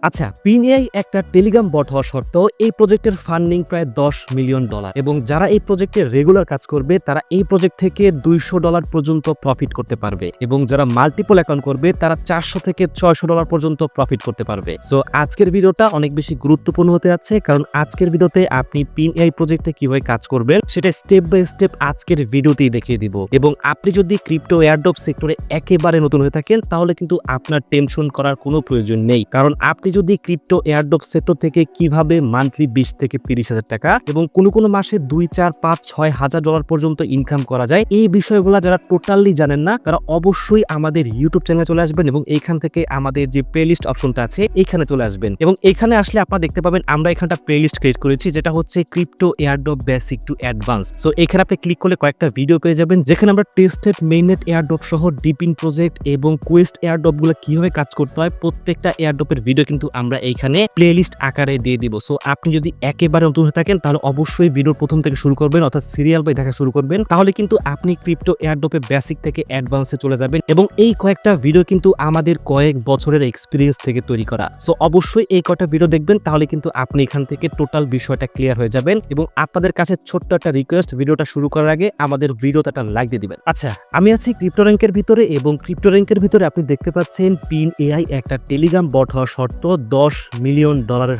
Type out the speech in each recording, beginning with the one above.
আচ্ছা, pin AI একটা Telegram বট হওয়া সত্ত্বেও এই প্রজেক্টের ফান্ডিং প্রায় $10 মিলিয়ন এবং যারা এই প্রজেক্টে রেগুলার কাজ করবে তারা এই প্রজেক্ট থেকে $200 পর্যন্ত প্রফিট করতে পারবে এবং যারা মাল্টিপল অ্যাকাউন্ট করবে তারা $400 থেকে $600 পর্যন্ত প্রফিট করতে পারবে। সো আজকের ভিডিওটা অনেক বেশি গুরুত্বপূর্ণ হতে যাচ্ছে, কারণ আজকের ভিডিওতে আপনি পিন এআই প্রজেক্টে কিভাবে কাজ করবেন সেটা স্টেপ বাই স্টেপ আজকের ভিডিওতেই দেখিয়ে দিব। এবং আপনি যদি ক্রিপ্টো এয়ারড্রপ সেক্টরে একেবারে নতুন হয়ে থাকেন তাহলে কিন্তু আপনার টেনশন করার কোনো প্রয়োজন নেই, কারণ আপনি যদি ক্রিপ্টো এয়ারড্রপ সেক্টর থেকে কিভাবে মান্থলি 20 থেকে 30,000 টাকা এবং কোনো মাসে 2, 4, 5, 6 হাজার ডলার পর্যন্ত ইনকাম করা যায়, এই বিষয়গুলো যারা টোটালি জানেন না তারা অবশ্যই আমাদের ইউটিউব চ্যানেলে চলে আসবেন এবং এইখান থেকে আমাদের যে প্লেলিস্ট অপশনটা আছে এইখানে চলে আসবেন। এবং এখানে আসলে আপনারা দেখতে পাবেন আমরা এখানটা প্লেলিস্ট ক্রিয়েট করেছি যেটা হচ্ছে crypto airdrop basic to advance. So এখানে আপনি ক্লিক করলে কয়েকটা ভিডিও পেয়ে যাবেন যেখানে আমরা টেস্টেড মেইননেট এয়ারড্রপ সহ ডিপিন প্রজেক্ট এবং কোয়েস্ট এয়ারড্রপ গুলো কিভাবে কাজ করতে হয় প্রত্যেকটা এয়ারড্রপের ভিডিও কিন্তু আমরা এইখানে প্লেলিস্ট আকারে দিয়ে দিব। সো আপনি যদি একেবারে নতুন হয়ে থাকেন তাহলে অবশ্যই ভিডিওর প্রথম থেকে শুরু করবেন, অর্থাৎ সিরিয়াল বাই দেখা শুরু করবেন, তাহলে কিন্তু আপনি ক্রিপ্টো এয়ারড্রপে বেসিক থেকে অ্যাডভান্সে চলে যাবেন। এবং এই কয়েকটা ভিডিও কিন্তু আমাদের কয়েক বছরের এক্সপিরিয়েন্স থেকে তৈরি করা। সো অবশ্যই এই কয়েকটা ভিডিও দেখবেন, তাহলে কিন্তু আপনি এখান থেকে টোটাল বিষয়টা ক্লিয়ার হয়ে যাবেন। এবং আপনাদের কাছে ছোট্ট একটা রিকোয়েস্ট, ভিডিওটা শুরু করার আগে আমাদের ভিডিওতে একটা লাইক দিয়ে দিবেন। আচ্ছা, আমি আছি ক্রিপ্টো র্যাঙ্কের ভিতরে এবং ক্রিপ্টো র্যাঙ্কের ভিতরে আপনি দেখতে পাচ্ছেন পিন এআই একটা টেলিগ্রাম বট হওয়া সত্ত্বেও $10 মিলিয়ন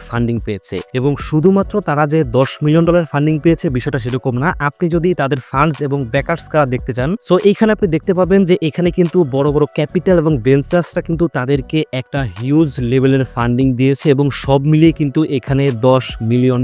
ফান্ডিং পেয়েছে। এবং শুধুমাত্র তারা যে $10 মিলিয়ন ফান্ডিং পেয়েছে বিষয়টা সেরকম না, আপনি যদি তাদের ফান্ডস এবং ব্যাকার্স কারা দেখতে চান, সো এইখানে আপনি দেখতে পাবেন যে এখানে কিন্তু বড় বড় ক্যাপিটাল এবং ভেঞ্চার্সরা কিন্তু তাদেরকে একটা হিউজ লেভেলের ফান্ডিং দিয়েছে এবং সব মিলিয়ে কিন্তু এখানে $10 মিলিয়ন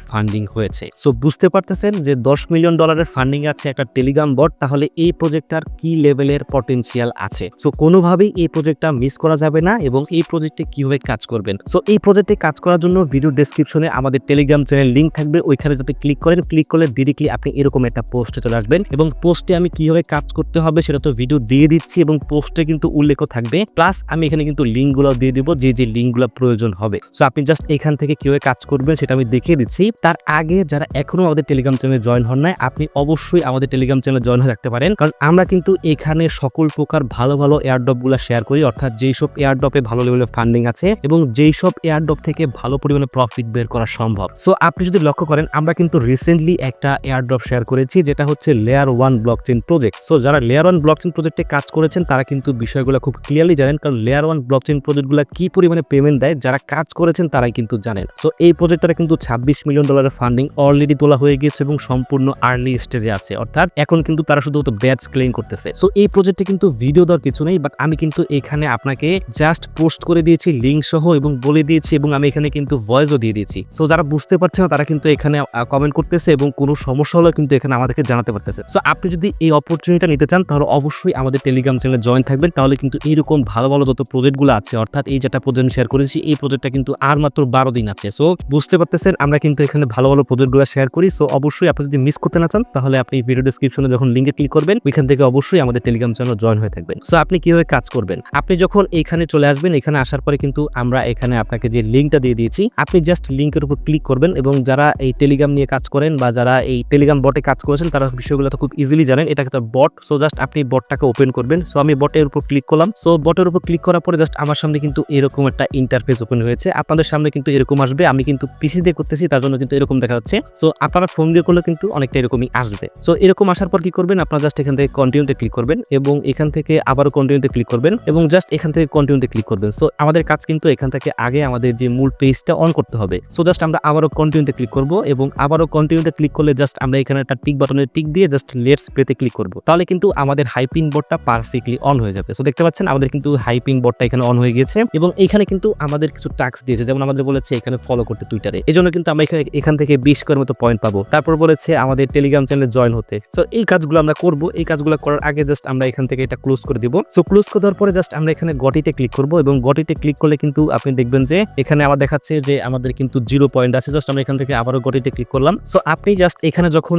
ফান্ডিং হয়েছে। সো বুঝতে পারতেছেন যে $10 মিলিয়ন ফান্ডিং আছে একটা টেলিগ্রাম বট, তাহলে এই প্রজেক্টটার কি লেভেলের পটেনশিয়াল আছে। সো কোনোভাবেই এই প্রজেক্টটা মিস করা যাবে না এবং এই প্রজেক্টে কিভাবে কাজ করবেন। সো এই প্রজেক্টে কাজ করার জন্য ভিডিও ডেসক্রিপশনে আমাদের টেলিগ্রাম চ্যানেল লিংক থাকবে, ওইখানে যদি ক্লিক করেন, ক্লিক করলে ডিরেক্টলি আপনি এরকম একটা পোস্টে চলে আসবেন। এবং পোস্টে আমি কিভাবে কাজ করতে হবে সেটা তো ভিডিও দিয়ে দিচ্ছি এবং পোস্টে কিন্তু উল্লেখও থাকবে, প্লাস আমি এখানে কিন্তু লিঙ্কগুলো দিয়ে দিব যে যে লিঙ্কগুলো প্রয়োজন হবে। সো আপনি জাস্ট এখান থেকে কিভাবে কাজ করবেন সেটা আমি দেখিয়ে দিচ্ছি। তার আগে যারা এখনো আমাদের টেলিগ্রাম চ্যানেলে জয়েন হন নাই, আপনি অবশ্যই আমাদের টেলিগ্রাম চ্যানেলে জয়েন হয়ে রাখতে পারেন, কারণ আমরা কিন্তু এখানে সকল প্রকার ভালো ভালো এয়ারড্রপগুলো শেয়ার করি, অর্থাৎ যেই সব এয়ারড্রপে ভালো লেভেলের ফান্ডিং আছে এবং যেই সব এয়ারড্রপ থেকে ভালো পরিমাণে প্রফিট বের করা সম্ভব। সো আপনি যদি লক্ষ্য করেন আমরা কিন্তু রিসেন্টলি একটা এয়ারড্রপ শেয়ার করেছি যেটা হচ্ছে লেয়ার 1 ব্লকচেইন প্রজেক্ট। সো যারা লেয়ার 1 ব্লকচেইন প্রজেক্টে কাজ করেছেন তারা কিন্তু বিষয়গুলো খুব ক্লিয়ারলি জানেন, কারণ লেয়ার 1 ব্লকচেইন প্রজেক্টগুলো কি পরিমাণে পেমেন্ট দেয় যারা কাজ করেছেন তারাই কিন্তু জানেন। সো এই প্রজেক্টটা কিন্তু $26 মিলিয়ন ফান্ডিং অলরেডি তোলা হয়ে গিয়েছে এবং সম্পূর্ণ আর্লি স্টেজে আছে, অর্থাৎ এখন কিন্তু তারা শুধুমাত্র ব্যাচ ক্লেম করতেছে। সো এই প্রজেক্টে কিন্তু ভিডিও দেওয়ার কিছু নেই, বাট আমি কিন্তু এখানে আপনাকে জাস্ট পোস্ট করে দিয়েছি লিঙ্ক সহ এবং বলে দিয়েছি এবং আমি এখানে কিন্তু ভয়েসও দিয়ে দিয়েছি। সো যারা বুঝতে পারছে না তারা কিন্তু এখানে কমেন্ট করতেছে এবং কোনো সমস্যা হলে কিন্তু এখানে আমাদেরকে জানাতে পারতেছে। সো আপনি যদি এই অপরচুনিটিটা নিতে চান তাহলে অবশ্যই আমাদের টেলিগ্রাম চ্যানেলে জয়েন থাকবেন, তাহলে কিন্তু এইরকম ভালো ভালো যত প্রজেক্টগুলো আছে, অর্থাৎ এই যেটা প্রজেক্ট শেয়ার করেছি এই প্রজেক্টটা কিন্তু আর মাত্র 12 দিন আছে। সো বুঝতে পারতেছেন আমরা কিন্তু এখানে ভালো ভালো প্রজেক্টগুলো শেয়ার করি। সো অবশ্যই আপনি যদি মিস করতে না চান তাহলে আপনি ভিডিও ডেসক্রিপশনে যখন লিঙ্কে ক্লিক করবেন ওইখান থেকে অবশ্যই আমাদের টেলিগ্রাম চ্যানেলে জয়েন হয়ে থাকবেন। সো আপনি কিভাবে কাজ করবেন, আপনি যখন এখানে চলে আসবেন, এখানে আসার পরে কিন্তু আমরা এখানে আপনাকে যে লিঙ্কটা দিয়ে দিয়েছি আপনি জাস্ট লিঙ্কের উপর ক্লিক করবেন। এবং যারা এই টেলিগ্রাম নিয়ে কাজ করেন বা যারা এই টেলিগ্রাম বটে কাজ করেছেন তারা বিষয়গুলো তো খুব ইজিলি জানেন, এটা একটা বট। সো জাস্ট আপনি বটটাকে ওপেন করবেন। সো আমি বটের উপর ক্লিক করলাম। সো বটের উপর ক্লিক করার পরে জাস্ট আমার সামনে কিন্তু এরকম একটা ইন্টারফেস ওপেন হয়েছে, আপনাদের সামনে কিন্তু এরকম আসবে। আমি কিন্তু পিসি দিয়ে করতেছি তার জন্য কিন্তু এরকম দেখা যাচ্ছে। সো আপনারা ফোন দিয়ে করলে কিন্তু অনেকটা এরকমই আসবে। সো এরকম আসার পর কি করবেন, আপনারা জাস্ট এখান থেকে কন্টিনিউতে ক্লিক করবেন এবং এখান থেকে আবারও কন্টিনিউতে ক্লিক করবেন এবং জাস্ট এখান থেকে কন্টিনিউতে ক্লিক করবেন। সো আমাদের কাজ কিন্তু এখান থেকে আগে আমাদের যে মূল পেজটা অন করতে হবে। সো জাস্ট আমরা আবারও কন্টিনিউতে ক্লিক করব এবং আবারও কন্টিনিউতে ক্লিক করলে জাস্ট আমরা এখানে একটা টিক বাটনে টিক দিয়ে জাস্ট লেটস প্লেতে ক্লিক করব, তাহলে কিন্তু আমাদের হাইপিং বটটা পারফেক্টলি অন হয়ে যাবে। সো দেখতে পাচ্ছেন আমাদের কিন্তু হাইপিং বটটা এখানে অন হয়ে গিয়েছে এবং এখানে কিন্তু আমাদের কিছু টাস্ক দিয়েছে, যেমন আমাদের বলেছে এখানে ফলো করতে টুইটারে, এজন্য কিন্তু আমরা এখান থেকে 20 করে মতো পয়েন্ট পাবো। তারপর বলেছে আমাদের টেলিগ্রাম চ্যানেলে জয়েন হতে। সো এই কাজগুলো আমরা করব। এই কাজগুলো করার আগে জাস্ট আমরা এখান থেকে এটা ক্লোজ করে দিব। সো ক্লোজ করে দেওয়ার পরে জাস্ট আমরা এখানে গটিতে ক্লিক করব এবং গটিতে ক্লিক করলে কিন্তু আপনি দেখবেন যে এখানে আমার দেখাচ্ছে যে আমাদের কিন্তু 0 পয়েন্ট আছে। জাস্ট আমরা এখান থেকে আবারও গটিতে ক্লিক করলাম। সো আপনি জাস্ট এখানে যখন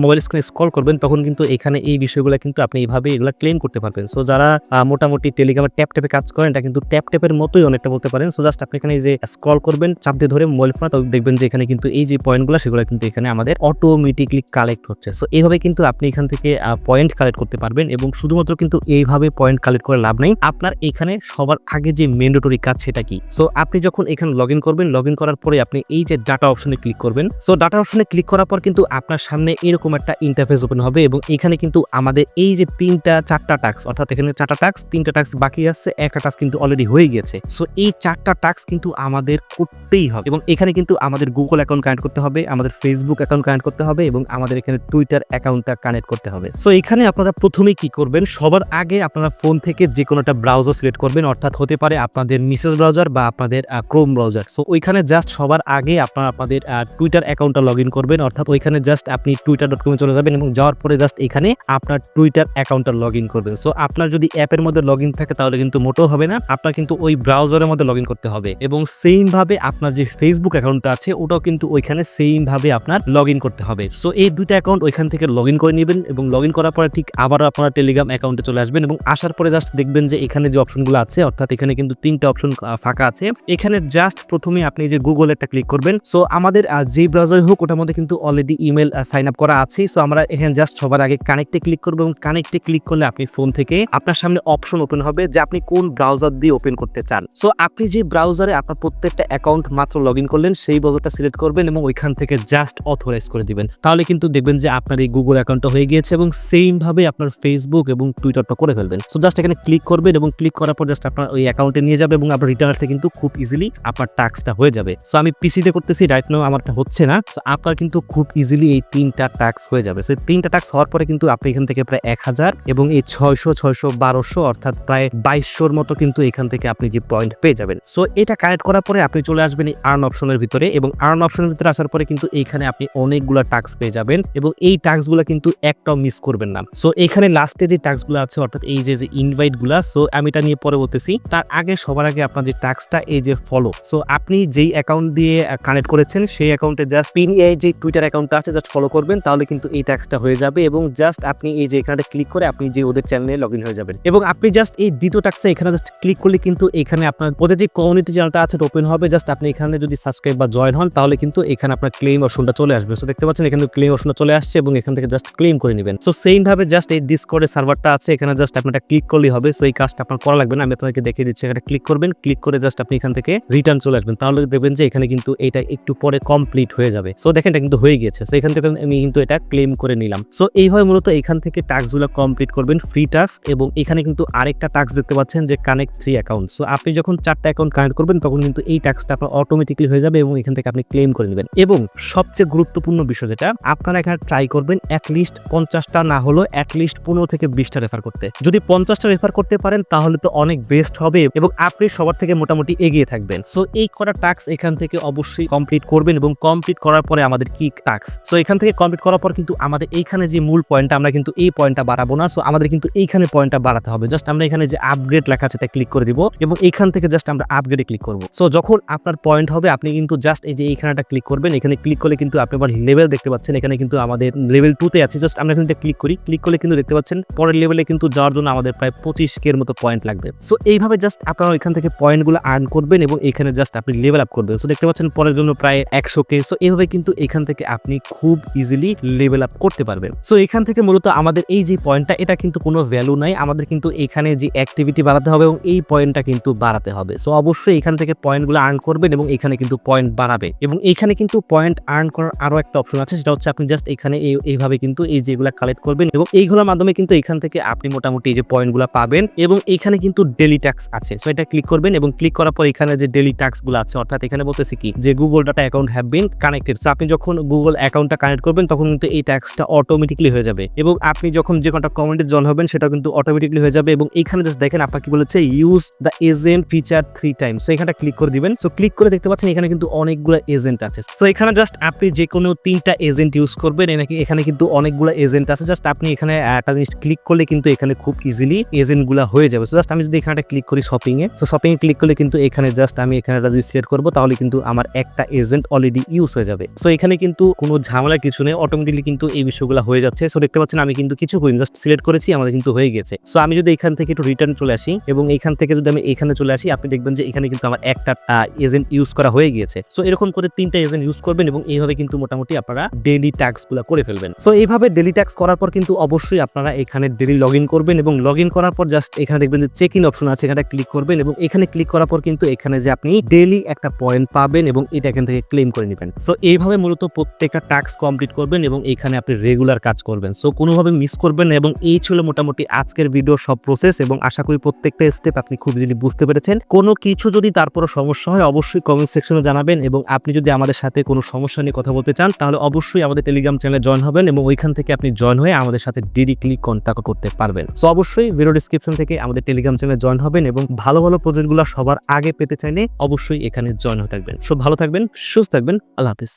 মোবাইল স্ক্রিনে স্ক্রল করবেন তখন কিন্তু এখানে এই বিষয়গুলো কিন্তু আপনি এইভাবে এগুলা ক্লেম করতে পারবেন। সো যারা মোটামুটি টেলিগ্রামের ট্যাপ ট্যাপে কাজ করেন এটা কিন্তু ট্যাপ ট্যাপের মতোই অনেকটা বলতে পারেন। সো জাস্ট আপনি এখানে এই যে স্ক্রল করবেন চাপ দিয়ে ধরে মোবাইল ফোনে, তখন দেখবেন যে এখানে কিন্তু এই যে পয়েন্টগুলো সেগুলো কিন্তু এখানে আমাদের অটোমেটিকলি কালেক্ট হচ্ছে। সো এইভাবে কিন্তু আপনি এখান থেকে পয়েন্ট কালেক্ট করতে পারবেন এবং শুধুমাত্র কিন্তু এইভাবে পয়েন্ট কালেক্ট করে লাভ নেই, আপনার এখানে সবার আগে যে ম্যান্ডেটরি কাজ সেটা কাজটা কি। সো আপনি যখন এখানে লগ ইন করবেন, লগ ইন করার পরে আপনি এই যে ডাটা অপশনে ক্লিক করবেন। সো ডাটা অপশনে ক্লিক করার পর কিন্তু আপনার সামনে এরকম একটা ইন্টারফেস ওপেন হবে এবং এখানে কিন্তু আমাদের এই যে 4টা টাস্ক, অর্থাৎ এখানে 4টা টাস্ক, 3টা টাস্ক বাকি আছে, একটা টাস্ক কিন্তু অলরেডি হয়ে গেছে। সো এই 4টা টাস্ক কিন্তু আমাদের করতেই হবে এবং এখানে কিন্তু আমাদের গুগল অ্যাকাউন্ট কানেক্ট করতে হবে, আমাদের ফেসবুক অ্যাকাউন্ট কানেক্ট করতে হবে এবং আমাদের এখানে টুইটার অ্যাকাউন্টটা কানেক্ট করতে হবে। সো এখানে আপনারা প্রথমেই কি করবেন, সবার আগে আপনারা ফোন থেকে যে কোনো একটা ব্রাউজার সিলেক্ট করবেন, অর্থাৎ হতে পারে আপনাদের মিসেস ব্রাউজার বা আপনাদের ক্রোম ব্রাউজার। সো ওইখানে জাস্ট সবার আগে আপনারা আপনাদের টুইটার অ্যাকাউন্টটা লগ ইন করবেন, অর্থাৎ ওইখানে জাস্ট আপনি twitter.com চলে যাবেন এবং যাওয়ার পরে জাস্ট এখানে আপনার টুইটার অ্যাকাউন্টটা লগ ইন করবেন। সো আপনার যদি অ্যাপের মধ্যে লগ ইন থাকে তাহলে কিন্তু মোটেও হবে না, আপনার কিন্তু ওই ব্রাউজারের মধ্যে লগ ইন করতে হবে এবং সেম ভাবে আপনার যে ফেসবুক অ্যাকাউন্টটা আছে ওটাও কিন্তু ওইখানে সেম ভাবে আপনার লগ ইন করতে হবে। সো এই দুইটা অ্যাকাউন্ট ওইখান থেকে লগ ইন করে নেবেন এবং লগ ইন করার পরে ঠিক আবারও আপনারা টেলিগ্রাম অ্যাকাউন্টে চলে আসবেন এবং আসার পরে জাস্ট দেখবেন যে এখানে যে অপশনগুলো আছে, অর্থাৎ এখানে কিন্তু 3টা অপশন ফাঁকা আছে। এখানে জাস্ট প্রথমে আপনি যে গুগল একটা ক্লিক করবেন। সো আমাদের যে ব্রাউজার হোক ওটার মধ্যে কিন্তু অলরেডি ইমেল সাইন আপ করা আছে। সো আমরা এখানে জাস্ট সবার আগে কানেক্টে ক্লিক করবো এবং কানেক্টে ক্লিক করলে আপনি ফোন থেকে আপনার সামনে অপশন ওপেন হবে যে আপনি কোন ব্রাউজার দিয়ে ওপেন করতে চান। সো আপনি যে ব্রাউজারে আপনার প্রত্যেকটা অ্যাকাউন্ট মাত্র লগ ইন করলেন সেই ব্রাউজারটা সিলেক্ট করবেন এবং ওইখান থেকে জাস্ট অথরাইজ করে দিবেন, তাহলে কিন্তু দেখবেন যে আপনার এই গুগল অ্যাকাউন্টটা হয়ে গিয়েছে এবং সেম ভাবে আপনার ফেসবুক এবং টুইটারটা করে ফেলবেন। সো জাস্ট এখানে ক্লিক করবেন এবং ক্লিক করার পর জাস্ট আপনার ওই অ্যাকাউন্টে নিয়ে যাবে এবং আপনার রিটার্ন আসলে কিন্তু খুব ইজিলি আপনার টাস্কটা হয়ে যাবে। সো আমি পিসিতে করতেছি, রাইট নাও আমারটা হচ্ছে না। সো আপনার কিন্তু খুব ইজিলি এই 3টা টাস্ক হয়ে যাবে। সো 3টা টাস্ক হওয়ার পরে কিন্তু আপনি এখান থেকে প্রায় 1000 এবং এই 600, 1200 অর্থাৎ প্রায় 2200 মতো কিন্তু এখান থেকে আপনি যে পয়েন্ট পেয়ে যাবেন। সো এটা কানেক্ট করার পরে আপনি চলে আসবেন এই আর্ন অপশনের ভিতরে এবং আর্ন অপশনের ভিতরে আসার পরে কিন্তু এইখানে আপনি অনেকগুলো টাস্ক পেয়ে যাবেন এবং এই টাস্কগুলো কিন্তু একটাও মিস করবেন না। সো এখানে লাস্টে যে টাস্কগুলো আছে, অর্থাৎ এই যে ইনভাইট গুলা, সো আমি এটা নিয়ে পরে বলতেছি, তার আগে সবার আগে আপনার যে টাস্কটা এই যে ফলো। সো আপনি যেই অ্যাকাউন্ট দিয়ে কানেক্ট করেছেন সেই অ্যাকাউন্টে জাস্ট এই যে টুইটার অ্যাকাউন্টটা আছে জাস্ট ফলো করবেন, তাহলে কিন্তু এই টাস্কটা হয়ে যাবে এবং জাস্ট আপনি এই যে এখানে ক্লিক করে আপনি যে ওদের চ্যানেলে লগ ইন হয়ে যাবেন এবং আপনি জাস্ট এই দ্বিতীয় টাস্কে এখানে জাস্ট ক্লিক করলে কিন্তু এখানে আপনার ওদের যে কমিউনিটি চ্যানেলটা আছে ওপেন হবে। জাস্ট আপনি এখানে যদি সাবস্ক্রাইব বা জয়েন হন তাহলে কিন্তু এখানে আপনার ক্লেম অপশনটা চলে আসবে। সো দেখতে পাচ্ছেন এখানে ক্লেম অপশনটা চলে আসছে এবং এখান থেকে জাস্ট ক্লেম করে নেবেন। সো সেম ভাবে জাস্ট এই ডিসকর্ডের সার্ভারটা আছে, এখানে জাস্ট আপনি এটা ক্লিক করলেই হবে। সো এই কাজটা আপনার করা লাগবে না, আমি আপনাকে দেখিয়ে দিচ্ছি। এখানে ক্লিক করবেন, ক্লিক করে জাস্ট আপনি এখান থেকে রিটার্ন চলে আসবেন, তাহলে দেখবেন যে এখানে কিন্তু এটা একটু পরে কমপ্লিট হয়ে যাবে। সো দেখেন এটা কিন্তু হয়ে গিয়েছে। সো এখান থেকে আমি কিন্তু এটা ক্লেম করে নিলাম। সো এইভাবে মূলত এখান থেকে টাস্কগুলো কমপ্লিট করবেন, ফ্রি টাস্ক। এবং এখানে কিন্তু আরেকটা টাস্ক দেখতে পাচ্ছেন যে কানেক্ট 3 অ্যাকাউন্ট। সো আপনি যখন 4টা অ্যাকাউন্ট কানেক্ট করবেন তখন কিন্তু এই টাস্কটা আপনার অটোমেটিক্যালি হয়ে যাবে এবং এখান থেকে আপনি ক্লেম করে নেবেন। এবং সবচেয়ে গুরুত্বপূর্ণ বিষয় যেটা, আপনারা এখানে ট্রাই করবেন অ্যাটলিস্ট 50টা না হলো অ্যাটলিস্ট 15 থেকে 20টা রেফার করতে। যদি 50টা রেফার করতে পারেন তাহলে তো অনেক বেস্ট হবে এবং আপনি সবার থেকে মোটামুটি এগিয়ে থাকবেন। সো এই করা টাস্ক এখান থেকে অবশ্যই কমপ্লিট করবেন এবং কমপ্লিট করার পরে আমাদের কি টাস্ক, সো এখান থেকে কমপ্লিট করার পর কিন্তু আমাদের এইখানে যে মূল পয়েন্টটা, আমরা কিন্তু এই পয়েন্টটা বাড়াবো না। সো আমাদের কিন্তু এইখানে পয়েন্টটা বাড়াতে হবে। জাস্ট আমরা এখানে যে আপগ্রেড লেখা আছে এটা ক্লিক করে দিব এবং এইখান থেকে জাস্ট আমরা আপগ্রেডে ক্লিক করব। সো যখন আপনার পয়েন্ট হবে আপনি কিন্তু জাস্ট এই যে এইখানেটা ক্লিক করবেন। এখানে ক্লিক করলে কিন্তু আপনি আবার লেভেল দেখতে পাচ্ছেন, এখানে কিন্তু আমাদের লেভেল 2 তে আছে। জাস্ট আমরা এখানে ক্লিক করি, ক্লিক করলে কিন্তু দেখতে পাচ্ছেন পরের লেভেলে কিন্তু যাওয়ার জন্য আমাদের প্রায় 25K এর মতো পয়েন্ট লাগবে। সো এইভাবে জাস্ট আপনারা এখান থেকে পয়েন্টগুলো আর্ন করবেন এবং এখানে জাস্ট আপনি লেভেল আপ করবেন। সো দেখতে পাচ্ছেন পরের জন্য প্রায় 100K। সো এইভাবে কিন্তু এখান থেকে আপনি খুব ইজিলি লেভেল আপ করতে পারবেন। সো এখান থেকে মূলত আমাদের এই যে পয়েন্টটা, এটা কিন্তু কোনো ভ্যালু নাই, আমাদের কিন্তু এখানে যে অ্যাক্টিভিটি বাড়াতে হবে এবং এই পয়েন্টটা কিন্তু বাড়াতে হবে। সো অবশ্যই এখান থেকে পয়েন্টগুলো আর্ন করবেন এবং এখানে কিন্তু পয়েন্ট বাড়াবে। এবং এখানে কিন্তু পয়েন্ট আর্ন করার আরো একটা অপশন আছে, সেটা হচ্ছে আপনি জাস্ট এখানে এইভাবে কিন্তু এই যেগুলো কালেক্ট করবেন এবং এইগুলোর মাধ্যমে কিন্তু এখান থেকে আপনি মোটামুটি এই যে পয়েন্টগুলো পাবেন। এবং এখানে কিন্তু ডেইলি ট্যাক্স আছে। সো এটা ক্লিক করবেন এবং ক্লিক করার পর এখানে যে ডেইলি ট্যাক্সগুলো আছে, অর্থাৎ এখানে বলতেছি কি যে Google data account have been connected. So আপনি যখন গুগল অ্যাকাউন্টটা কানেক্ট করবেন তখন কিন্তু এই ট্যাক্সটা অটোমেটিকলি হয়ে যাবে এবং আপনি যখন যে কোনটা কমিউনিটি জয়েন হবেন সেটা কিন্তু অটোমেটিকলি হয়ে যাবে। এবং এখানে জাস্ট দেখেন আপনাকে বলেছে use the agent feature 3 Times. So এখানে ক্লিক করে দিবেন। সো ক্লিক করে দেখতে পাচ্ছেন এখানে কিন্তু অনেকগুলো এজেন্ট আছে। সো এখানে জাস্ট আপনি যে কোনো 3টা এজেন্ট ইউজ করবেন, এখানে কিন্তু অনেকগুলো এজেন্ট আছে। জাস্ট আপনি এখানে একটা জিনিস ক্লিক করলে কিন্তু এখানে খুব ইজিলি এজেন্টগুলো হয়ে যাবে। সো জাস্ট আমি যদি এখানে ক্লিক করি শপিং এ, সো শপিং এ ক্লিক করলে কিন্তু এখানে জাস্ট আমি এখানে সিলেক্ট করব, তাহলে কিন্তু আমার একটা এজেন্ট অলরেডি ইউজ হয়ে যাবে। সো এখানে কিন্তু কোনো ঝামেলা কিছু নেই, অটোমেটিকলি কিন্তু এই বিষয়গুলো হয়ে যাচ্ছে। সো দেখতে পাচ্ছেন আমি কিন্তু কিছু করিনি, জাস্ট সিলেক্ট করেছি, আমাদের কিন্তু হয়ে গেছে। সো আমি যদি এখান থেকে একটু রিটার্ন চলে আসি এবং এখান থেকে যদি আমি এখানে চলে আসি, আপনি দেখবেন যে এখানে কিন্তু আমার একটা এজেন্ট ইউজ করা হয়ে গিয়েছে। সো এরকম করে 3টা এজেন্ট ইউজ করবেন এবং এইভাবে কিন্তু মোটামুটি আপনারা ডেইলি টাস্কগুলো করে ফেলবেন। সো এইভাবে ডেইলি টাস্ক করার পর কিন্তু অবশ্যই আপনারা এখানে ডেইলি লগ ইন করবেন এবং লগ ইন করার পর জাস্ট এখানে দেখবেন যে চেক ইন অপশন আছে, এখানে ক্লিক করবেন এবং এখানে ক্লিক করার পর কিন্তু এখানে যে আপনি ডেইলি একটা পয়েন্ট পাবেন এবং এটা এখান থেকে ক্লেম করে নেবেন। সো এইভাবে মূলত প্রত্যেকটা টাস্ক কমপ্লিট করবেন এবং এখানে আপনি রেগুলার কাজ করবেন। সো কোনোভাবে মিস করবেন না। এবং এই ছিল মোটামুটি আজকের ভিডিওর সব প্রসেস এবং আশা করি প্রত্যেকটা স্টেপ আপনি খুব ইজিলি বুঝতে পেরেছেন। কোনো কিছু যদি তারপরও সমস্যা হয় অবশ্যই কমেন্ট সেকশনে জানাবেন এবং আপনি যদি আমাদের সাথে কোনো সমস্যা নিয়ে কথা বলতে চান তাহলে অবশ্যই আমাদের টেলিগ্রাম চ্যানেলে জয়েন হবেন এবং ওইখান থেকে আপনি জয়েন হয়ে আমাদের সাথে ডিরেক্টলি কন্ট্যাক্ট করতে পারবেন। সো অবশ্যই ভিডিও ডেসক্রিপশন থেকে আমাদের টেলিগ্রাম চ্যানেলে জয়েন হবেন এবং ভালো ভালো প্রজেক্টগুলো সবার আগে পেতে চাইলে অবশ্যই এখানে জয়েন হয়ে থাকবেন। সো ভালো থাকবেন, সুস্থ থাকবেন, আল্লাহ হাফিজ।